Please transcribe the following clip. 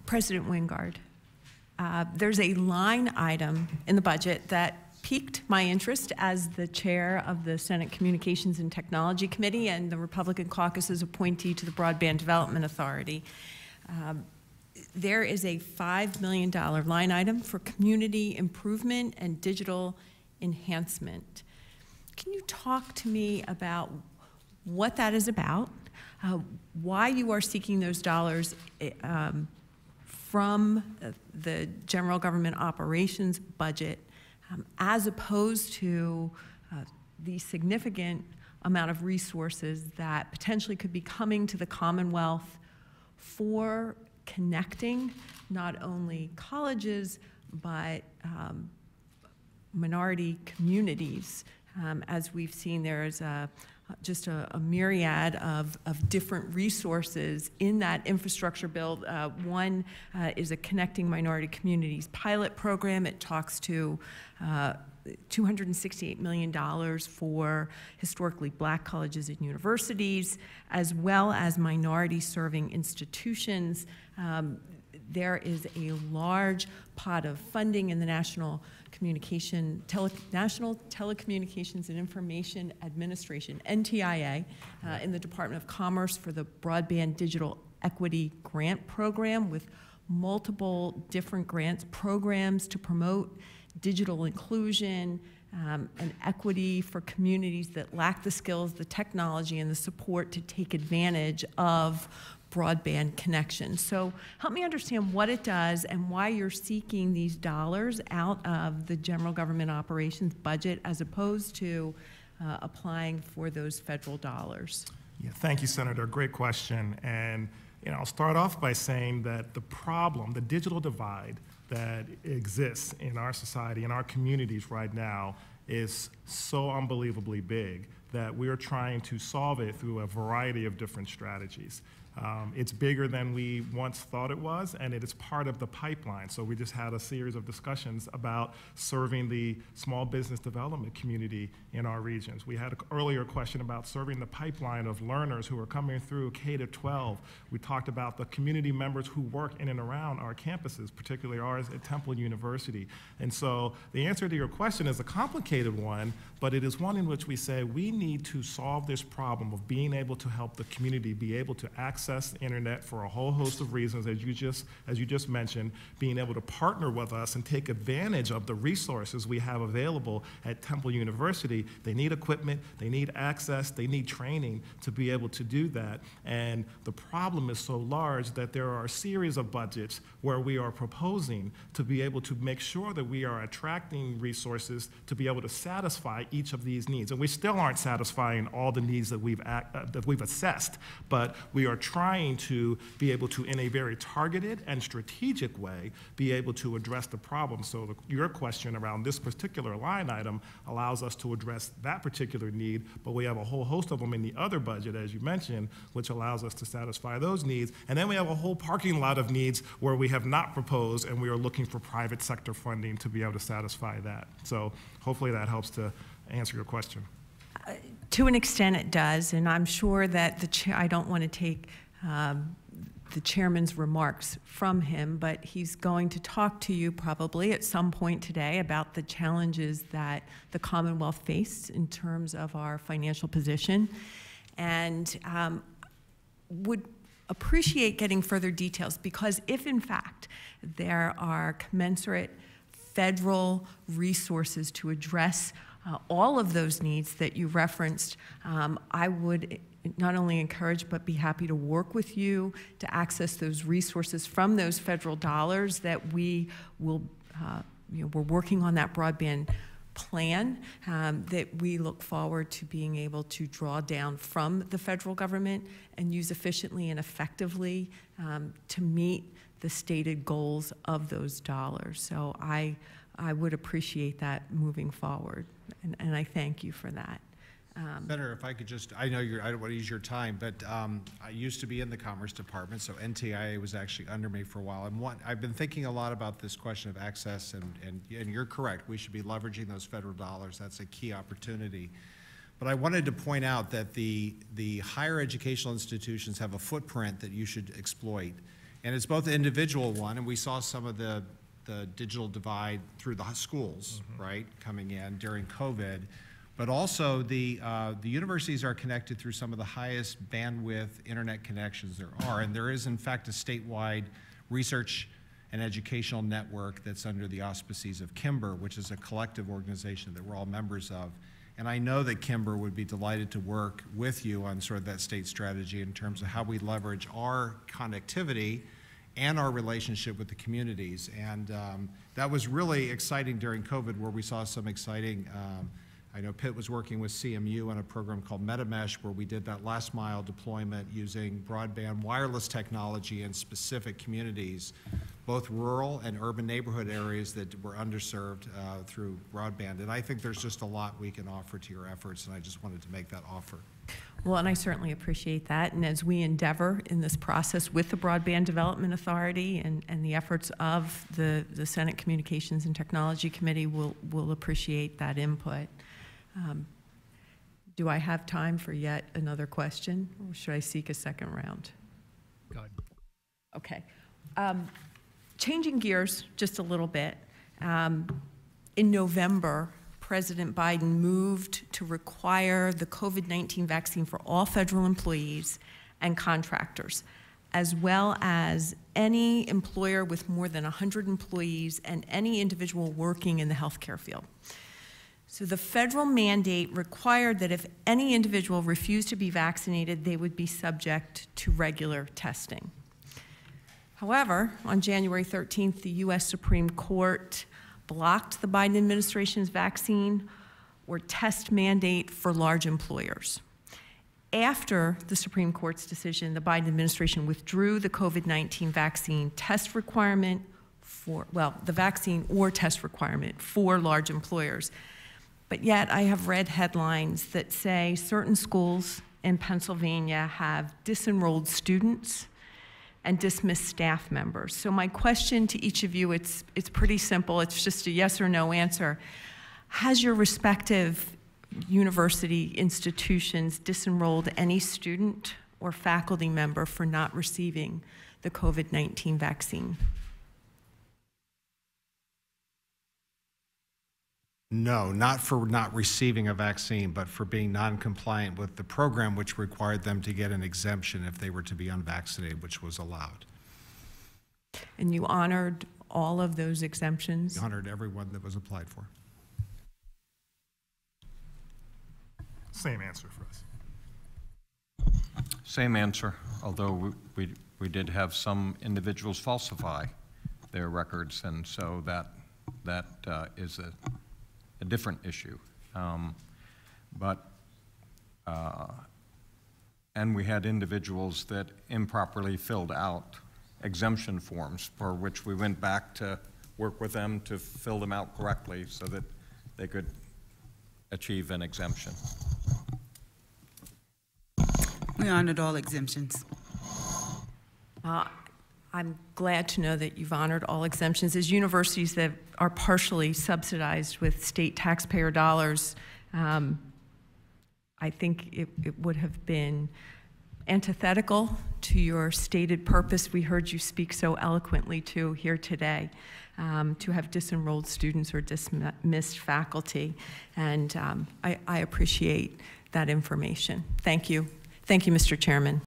President Wingard, there's a line item in the budget that piqued my interest as the chair of the Senate Communications and Technology Committee and the Republican caucus's appointee to the Broadband Development Authority. There is a $5 million line item for community improvement and digital enhancement. Can you talk to me about what that is about, why you are seeking those dollars from the general government operations budget, as opposed to the significant amount of resources that potentially could be coming to the Commonwealth for connecting not only colleges, but minority communities. As we've seen, there is just a myriad of different resources in that infrastructure bill. One is a Connecting Minority Communities pilot program. It talks to $268 million for historically black colleges and universities, as well as minority-serving institutions. There is a large pot of funding in the National Telecommunications and Information Administration, NTIA, in the Department of Commerce for the Broadband Digital Equity Grant Program, with multiple different grants programs to promote digital inclusion and equity for communities that lack the skills, the technology, and the support to take advantage of broadband connection. So help me understand what it does and why you're seeking these dollars out of the general government operations budget as opposed to applying for those federal dollars. Yeah, thank you, Senator. Great question. And I'll start off by saying that the problem, the digital divide that exists in our society, in our communities right now, is so unbelievably big that we're trying to solve it through a variety of different strategies. It's bigger than we once thought it was, and it is part of the pipeline. So we just had a series of discussions about serving the small business development community in our regions. We had an earlier question about serving the pipeline of learners who are coming through K-12. We talked about the community members who work in and around our campuses, particularly ours at Temple University. And so the answer to your question is a complicated one, but it is one in which we say we need to solve this problem of being able to help the community be able to access the internet for a whole host of reasons, as you just mentioned, being able to partner with us and take advantage of the resources we have available at Temple University. They need equipment, they need access, they need training to be able to do that. And the problem is so large that there are a series of budgets where we are proposing to be able to make sure that we are attracting resources to be able to satisfy each of these needs. And we still aren't satisfying all the needs that we've assessed, but we are trying to be able to, in a very targeted and strategic way, be able to address the problem. So your question around this particular line item allows us to address that particular need, but we have a whole host of them in the other budget, as you mentioned, which allows us to satisfy those needs. And then we have a whole parking lot of needs where we have not proposed, and we are looking for private sector funding to be able to satisfy that. So hopefully that helps to answer your question. To an extent it does, and I'm sure that I don't want to take the chairman's remarks from him, but he's going to talk to you probably at some point today about the challenges that the Commonwealth faced in terms of our financial position, and would appreciate getting further details, because if in fact there are commensurate federal resources to address all of those needs that you referenced, I would not only encourage but be happy to work with you to access those resources from those federal dollars that we will, we're working on that broadband plan that we look forward to being able to draw down from the federal government and use efficiently and effectively to meet the stated goals of those dollars. So I would appreciate that moving forward, and I thank you for that. Senator, if I could just, I know I don't want to use your time, but I used to be in the Commerce Department, so NTIA was actually under me for a while. And I've been thinking a lot about this question of access, and you're correct, we should be leveraging those federal dollars. That's a key opportunity. But I wanted to point out that the higher educational institutions have a footprint that you should exploit. And it's both an individual one, and we saw some of the digital divide through the schools, right, coming in during COVID. But also the universities are connected through some of the highest bandwidth internet connections there are. And there is, in fact, a statewide research and educational network that's under the auspices of Kimber, which is a collective organization that we're all members of. And I know that Kimber would be delighted to work with you on sort of that state strategy in terms of how we leverage our connectivity and our relationship with the communities. And that was really exciting during COVID, where we saw some exciting, I know Pitt was working with CMU on a program called MetaMesh, where we did that last mile deployment using broadband wireless technology in specific communities, both rural and urban neighborhood areas that were underserved through broadband. And I think there's just a lot we can offer to your efforts, and I just wanted to make that offer. Well, and I certainly appreciate that. And as we endeavor in this process with the Broadband Development Authority and the efforts of the Senate Communications and Technology Committee, we'll appreciate that input. Do I have time for yet another question, or should I seek a second round? Go ahead. Okay. Changing gears just a little bit. In November, President Biden moved to require the COVID-19 vaccine for all federal employees and contractors, as well as any employer with more than 100 employees and any individual working in the healthcare field. So the federal mandate required that if any individual refused to be vaccinated, they would be subject to regular testing. However, on January 13th, the U.S. Supreme Court blocked the Biden administration's vaccine or test mandate for large employers. After the Supreme Court's decision, the Biden administration withdrew the COVID-19 vaccine test requirement for, well, the vaccine or test requirement for large employers. But yet I have read headlines that say certain schools in Pennsylvania have disenrolled students and dismissed staff members. So my question to each of you, it's pretty simple. It's just a yes or no answer. Has your respective university institutions disenrolled any student or faculty member for not receiving the COVID-19 vaccine? No, not for not receiving a vaccine, but for being non-compliant with the program, which required them to get an exemption if they were to be unvaccinated, which was allowed. And you honored all of those exemptions? We honored everyone that was applied for. Same answer for us. Same answer, although we did have some individuals falsify their records, and so that is a different issue. And we had individuals that improperly filled out exemption forms, for which we went back to work with them to fill them out correctly so that they could achieve an exemption. We honored all exemptions. I'm glad to know that you've honored all exemptions. As universities that are partially subsidized with state taxpayer dollars, I think it would have been antithetical to your stated purpose we heard you speak so eloquently to here today, to have disenrolled students or dismissed faculty. And I appreciate that information. Thank you. Thank you, Mr. Chairman.